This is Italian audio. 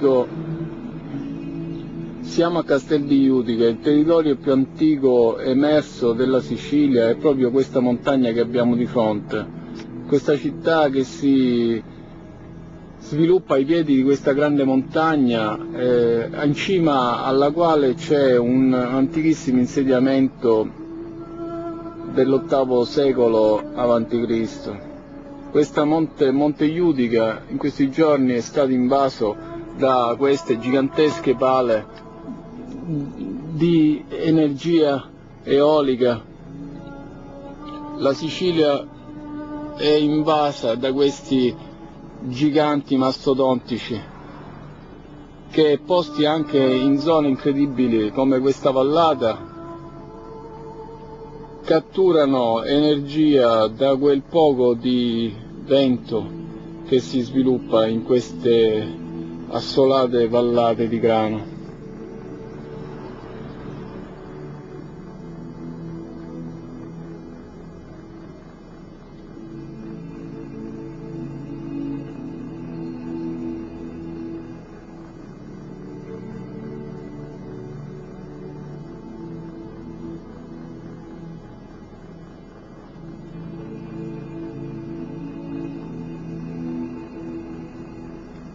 dico, siamo a Castel di Judica, il territorio più antico emerso della Sicilia è proprio questa montagna che abbiamo di fronte, questa città che si sviluppa ai piedi di questa grande montagna, in cima alla quale c'è un antichissimo insediamento dell'VIII secolo a.C. Questa Monte Judica in questi giorni è stato invaso da queste gigantesche pale di energia eolica. La Sicilia è invasa da questi giganti mastodontici che, posti anche in zone incredibili come questa vallata, catturano energia da quel poco di vento che si sviluppa in queste assolate vallate di grano.